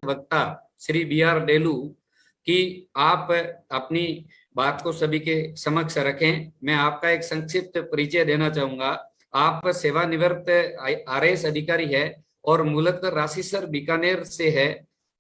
वक्ता श्री B.R.delu कि आप अपनी बात को सभी के समक्ष रखें। मैं आपका एक संक्षिप्त परिचय देना चाहूंगा। आप सेवानिवृत्त आरएएस अधिकारी है और मूलतः राशीसर बीकानेर से है।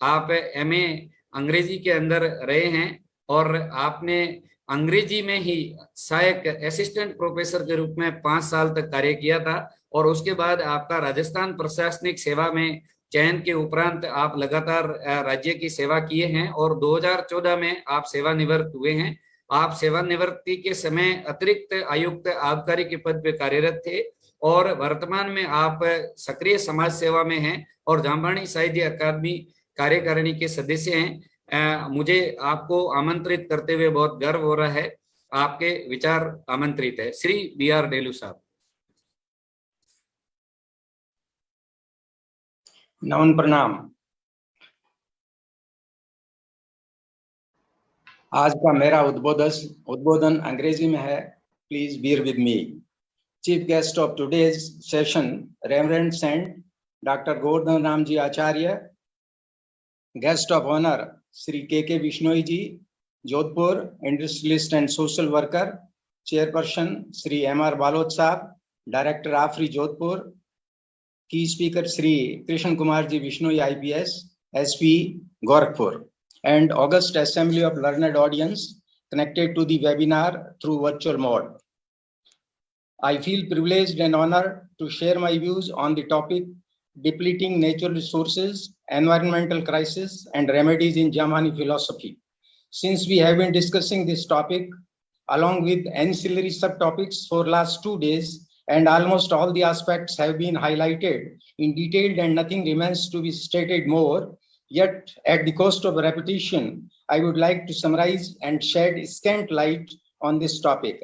आप एमए अंग्रेजी के अंदर रहे हैं और आपने अंग्रेजी में ही सहायक असिस्टेंट प्रोफेसर के रूप में 5 साल तक कार्य किया था और उसके बाद आपका राजस्थान प्रशासनिक सेवा में चयन के उपरांत आप लगातार राज्य की सेवा किए हैं और 2014 में आप सेवानिवृत्त हुए हैं। आप सेवानिवृत्ति के समय अतिरिक्त आयुक्त आबकारी के पद पे कार्यरत थे और वर्तमान में आप सक्रिय समाज सेवा में हैं और जामवाणी साहित्य अकादमी कार्यकारिणी के सदस्य हैं। मुझे आपको आमंत्रित करते हुए बहुत गर्व हो रहा है। आपके विचार आमंत्रित है। श्री B.R.delu साहब। नमन प्रणाम। आज का मेरा उद्बोधन अंग्रेजी में है। Please bear with me. Chief guest of today's session, Reverend Saint Dr. Gordhan Ramji Acharya. Guest of honor, Sri K.K. Vishnoi ji, Jodhpur, industrialist and social worker. Chairperson, Sri M.R. Balot Saab, Director AFRI Jodhpur. Key speaker, Sri Krishan Kumar ji Vishnoi IPS, SP Gorakhpur. And August Assembly of Learned Audience connected to the webinar through virtual mode. I feel privileged and honored to share my views on the topic depleting natural resources, environmental crisis, and remedies in Jamani philosophy. Since we have been discussing this topic along with ancillary subtopics for last 2 days, and almost all the aspects have been highlighted in detail and nothing remains to be stated more, yet at the cost of repetition, I would like to summarize and shed scant light on this topic.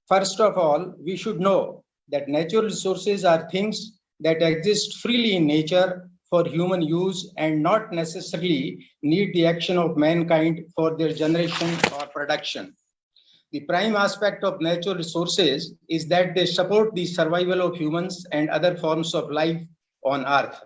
First of all, we should know that natural resources are things that exist freely in nature for human use and not necessarily need the action of mankind for their generation or production. The prime aspect of natural resources is that they support the survival of humans and other forms of life on Earth.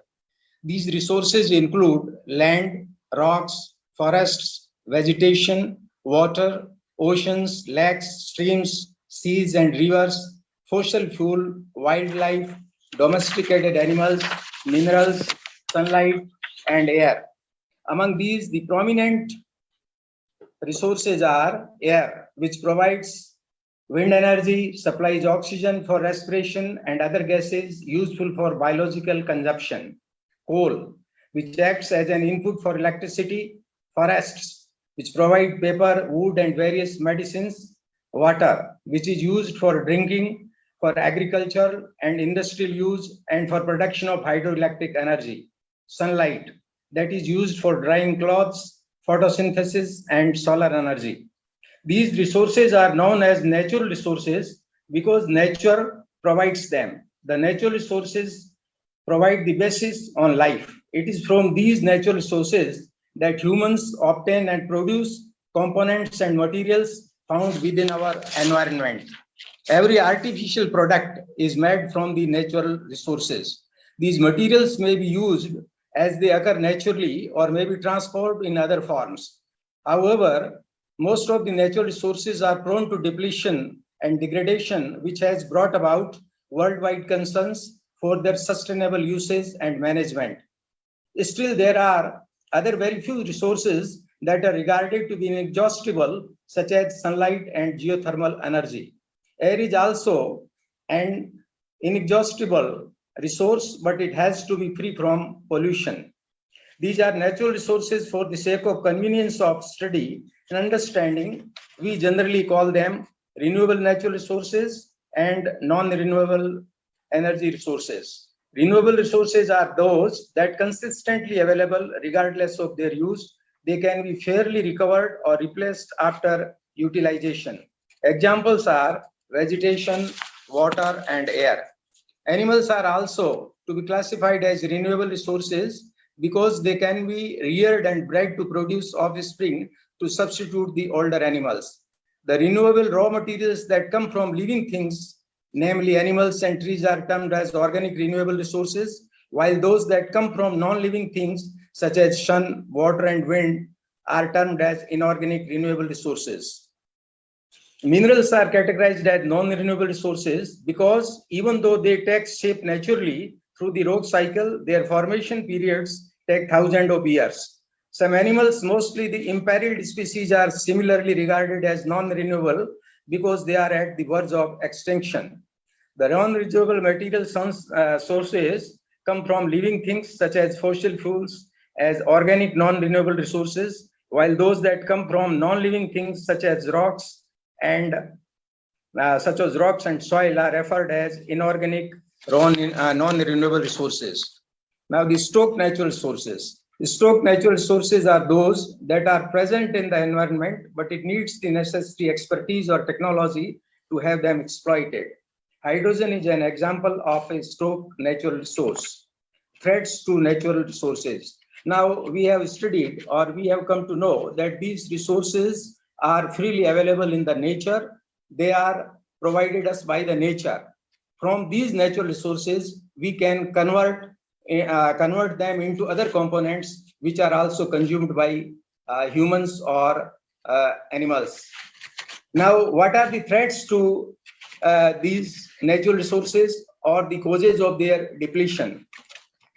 These resources include land, rocks, forests, vegetation, water, oceans, lakes, streams, seas and rivers, fossil fuel, wildlife, domesticated animals, minerals, sunlight, and air. Among these, the prominent resources are air, which provides wind energy, supplies oxygen for respiration and other gases useful for biological consumption. Coal, which acts as an input for electricity. Forests, which provide paper, wood, and various medicines. Water, which is used for drinking, for agriculture and industrial use, and for production of hydroelectric energy. Sunlight, that is used for drying clothes, photosynthesis, and solar energy. These resources are known as natural resources because nature provides them. The natural resources provide the basis on life. It is from these natural resources that humans obtain and produce components and materials found within our environment. Every artificial product is made from the natural resources. These materials may be used as they occur naturally or may be transformed in other forms. However, most of the natural resources are prone to depletion and degradation, which has brought about worldwide concerns for their sustainable usage and management. Still, there are other very few resources that are regarded to be inexhaustible, such as sunlight and geothermal energy. Air is also an inexhaustible resource, but it has to be free from pollution. These are natural resources for the sake of convenience of study and understanding. We generally call them renewable natural resources and non-renewable energy resources. Renewable resources are those that consistently available regardless of their use. They can be fairly recovered or replaced after utilization. Examples are vegetation, water, and air. Animals are also to be classified as renewable resources because they can be reared and bred to produce offspring to substitute the older animals. The renewable raw materials that come from living things, namely animals and trees, are termed as organic renewable resources, while those that come from non-living things, such as sun, water, and wind, are termed as inorganic renewable resources. Minerals are categorized as non-renewable resources because even though they take shape naturally through the rock cycle, their formation periods take thousands of years. Some animals, mostly the imperiled species, are similarly regarded as non-renewable because they are at the verge of extinction. The non-renewable material sources come from living things such as fossil fuels as organic non-renewable resources, while those that come from non-living things such as rocks and soil are referred as inorganic non-renewable resources. Now, the stock natural sources. The stock natural sources are those that are present in the environment, but it needs the necessary expertise or technology to have them exploited. Hydrogen is an example of a stock natural resource. Threats to natural resources. Now, we have studied or we have come to know that these resources are freely available in the nature. They are provided us by the nature. From these natural resources, we can convert them into other components which are also consumed by humans or animals. Now, what are the threats to these natural resources or the causes of their depletion?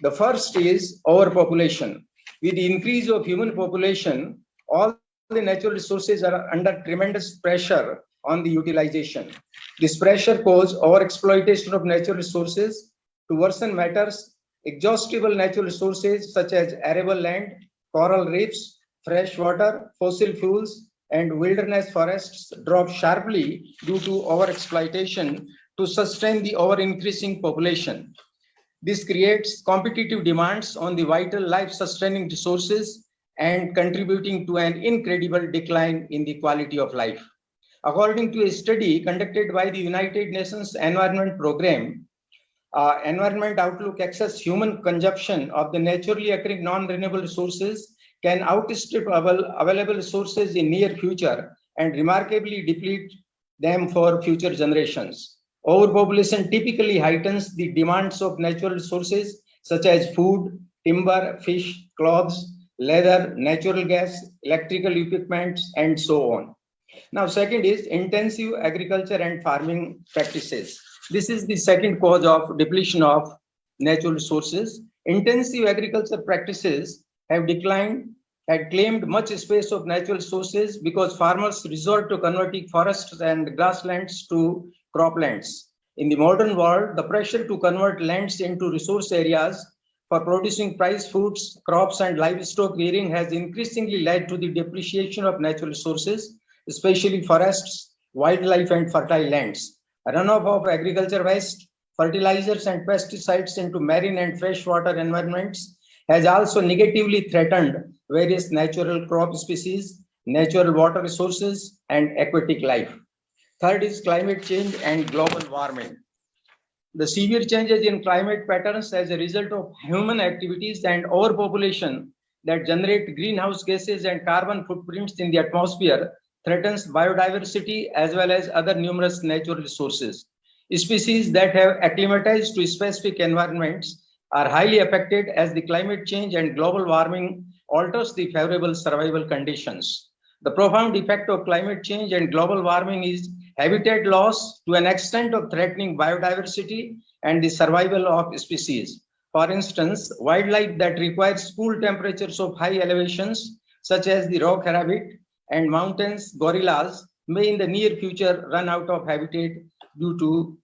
The first is overpopulation. With the increase of human population, all the natural resources are under tremendous pressure on the utilization. This pressure causes overexploitation of natural resources. To worsen matters, exhaustible natural resources such as arable land, coral reefs, fresh water, fossil fuels, and wilderness forests drop sharply due to overexploitation to sustain the ever-increasing population. This creates competitive demands on the vital life-sustaining resources and contributing to an incredible decline in the quality of life. According to a study conducted by the United Nations Environment Programme, Environment Outlook excess human consumption of the naturally occurring non-renewable resources can outstrip available resources in near future and remarkably deplete them for future generations. Overpopulation typically heightens the demands of natural resources such as food, timber, fish, clothes, leather, natural gas, electrical equipment, and so on. Now, second is intensive agriculture and farming practices. This is the second cause of depletion of natural resources. Intensive agriculture practices had claimed much space of natural resources because farmers resort to converting forests and grasslands to croplands. In the modern world, the pressure to convert lands into resource areas for producing price foods, crops, and livestock rearing has increasingly led to the depreciation of natural resources, especially forests, wildlife, and fertile lands. Runoff of agriculture waste, fertilizers, and pesticides into marine and freshwater environments has also negatively threatened various natural crop species, natural water resources, and aquatic life. Third is climate change and global warming. The severe changes in climate patterns as a result of human activities and overpopulation that generate greenhouse gases and carbon footprints in the atmosphere threatens biodiversity as well as other numerous natural resources. Species that have acclimatized to specific environments are highly affected as the climate change and global warming alters the favorable survival conditions. The profound effect of climate change and global warming is habitat loss to an extent of threatening biodiversity and the survival of species. For instance, wildlife that requires cool temperatures of high elevations, such as the rock rabbit and mountains gorillas, may in the near future run out of habitat due to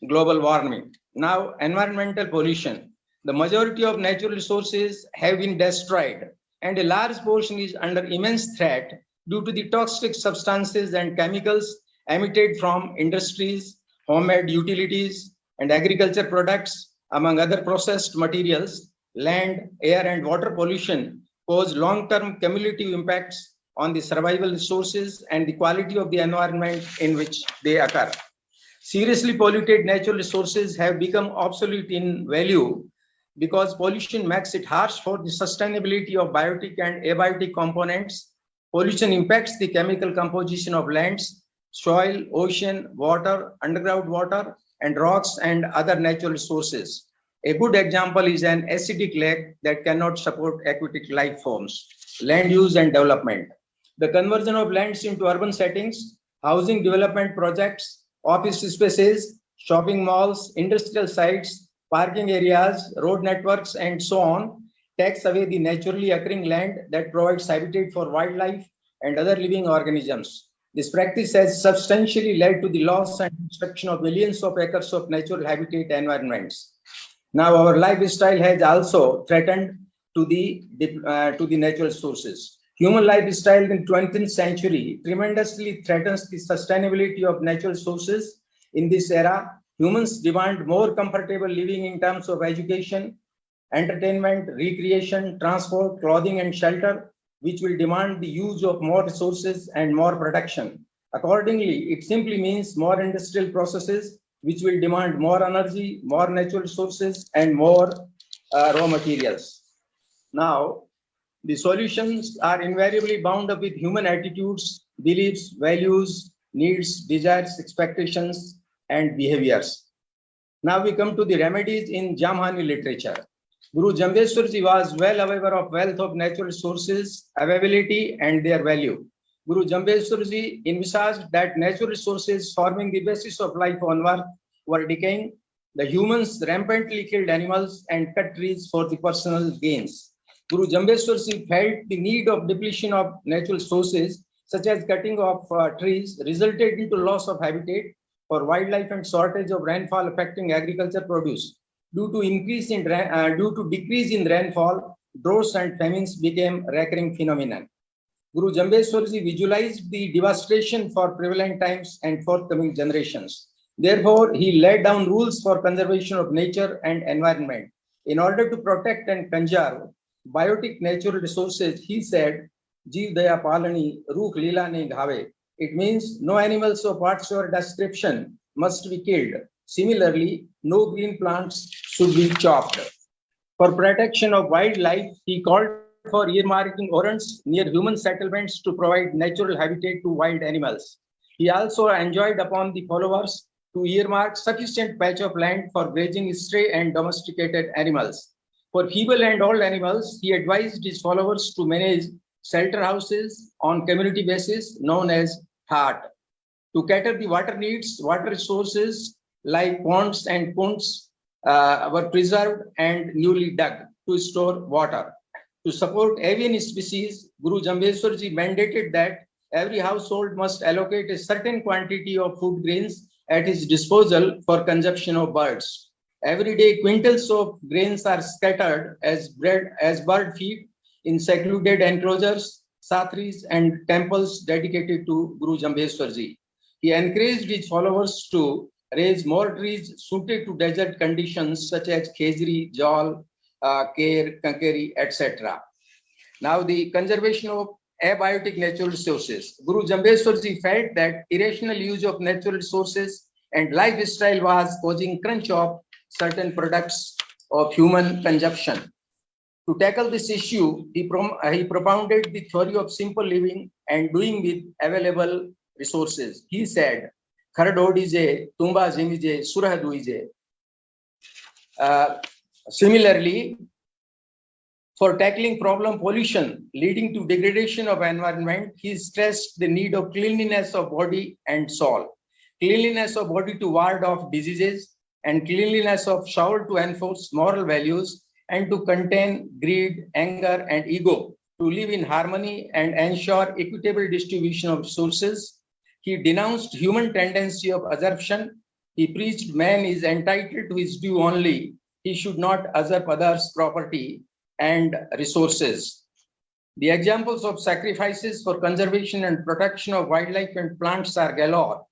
global warming. Now, environmental pollution. The majority of natural resources have been destroyed, and a large portion is under immense threat due to the toxic substances and chemicals emitted from industries, homemade utilities, and agriculture products, among other processed materials. Land, air, and water pollution cause long-term cumulative impacts on the survival resources and the quality of the environment in which they occur. Seriously polluted natural resources have become obsolete in value because pollution makes it harsh for the sustainability of biotic and abiotic components. Pollution impacts the chemical composition of lands, soil, ocean, water, underground water, and rocks and other natural resources. A good example is an acidic lake that cannot support aquatic life forms, land use and development. The conversion of lands into urban settings, housing development projects, office spaces, shopping malls, industrial sites, parking areas, road networks, and so on, takes away the naturally occurring land that provides habitat for wildlife and other living organisms. This practice has substantially led to the loss and destruction of millions of acres of natural habitat environments. Now, our lifestyle has also threatened to the natural sources. Human lifestyle in 20th century tremendously threatens the sustainability of natural sources. In this era, humans demand more comfortable living in terms of education, entertainment, recreation, transport, clothing, and shelter, which will demand the use of more resources and more production. Accordingly, it simply means more industrial processes, which will demand more energy, more natural resources, and more raw materials. Now, the solutions are invariably bound up with human attitudes, beliefs, values, needs, desires, expectations, and behaviors. Now we come to the remedies in Jamhani literature. Guru Jambeswarji was well aware of wealth of natural resources, availability, and their value. Guru Jambeswarji envisaged that natural resources forming the basis of life on earth were decaying. The humans rampantly killed animals and cut trees for the personal gains. Guru Jambeswarji felt the need of depletion of natural sources, such as cutting of trees, resulted into loss of habitat for wildlife and shortage of rainfall affecting agriculture produce. Due to decrease in rainfall, droughts and famines became recurring phenomenon. Guru Jambeswarji visualized the devastation for prevalent times and forthcoming generations. Therefore, he laid down rules for conservation of nature and environment. In order to protect and conserve biotic natural resources, he said, Jeev Daya Palani, Rukh Leela Ne Ghave. It means no animals of whatsoever description must be killed. Similarly, no green plants should be chopped. For protection of wildlife, he called for earmarking warrants near human settlements to provide natural habitat to wild animals. He also enjoined upon the followers to earmark sufficient patch of land for grazing stray and domesticated animals. For feeble and old animals, he advised his followers to manage shelter houses on community basis known as Thaat. To cater the water needs, water resources like ponds and ponds were preserved and newly dug to store water. To support avian species, Guru Jambeswarji mandated that every household must allocate a certain quantity of food grains at his disposal for consumption of birds. Every day, quintals of grains are scattered as bird feed in secluded enclosures, satris, and temples dedicated to Guru Jambeswarji. He encouraged his followers to raise more trees suited to desert conditions such as khejri, jal, care, kankeri, etc. Now, the conservation of abiotic natural resources. Guru Jambeswarji felt that irrational use of natural resources and lifestyle was causing crunch of certain products of human consumption. To tackle this issue, he propounded the theory of simple living and doing with available resources. He said, Kharadodije, Tumba Zimije, Surahaduije. Similarly, for tackling problem pollution leading to degradation of environment, he stressed the need of cleanliness of body and soul, cleanliness of body to ward off diseases, and cleanliness of soul to enforce moral values and to contain greed, anger, and ego, to live in harmony and ensure equitable distribution of resources. He denounced human tendency of usurpation. He preached man is entitled to his due only. He should not usurp others' property and resources. The examples of sacrifices for conservation and protection of wildlife and plants are galore.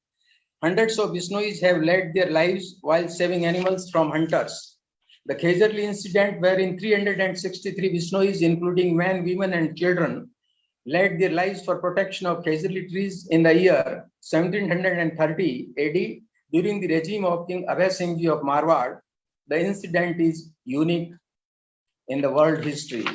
Hundreds of Vishnois have led their lives while saving animals from hunters. The Khezarli incident, wherein 363 Vishnois, including men, women, and children, led their lives for protection of Khezarli trees in the year 1730 AD during the regime of King Abhay Singh Ji of Marwar. The incident is unique in the world history.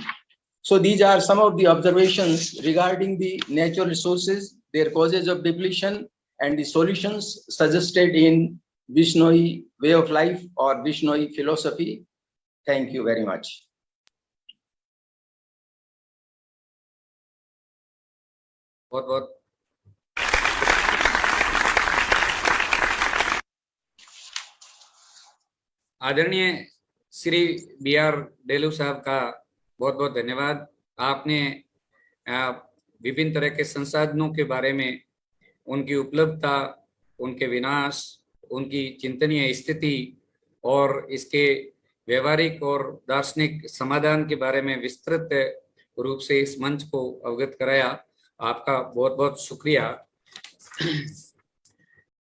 So these are some of the observations regarding the natural resources, their causes of depletion, and the solutions suggested in Vishnoi way of life or Vishnoi philosophy. Thank you very much. बहुत बहुत आदरणीय Shri B.R. डेलू साहब का बहुत बहुत धन्यवाद। आपने विभिन्न तरह के संसाधनों के बारे में, उनकी उपलब्धता, उनके विनाश, उनकी चिंतनीय स्थिति और इसके व्यवहारिक और दार्शनिक समाधान के बारे में विस्तृत रूप से इस मंच को अवगत कराया। आपका बहुत बहुत शुक्रिया।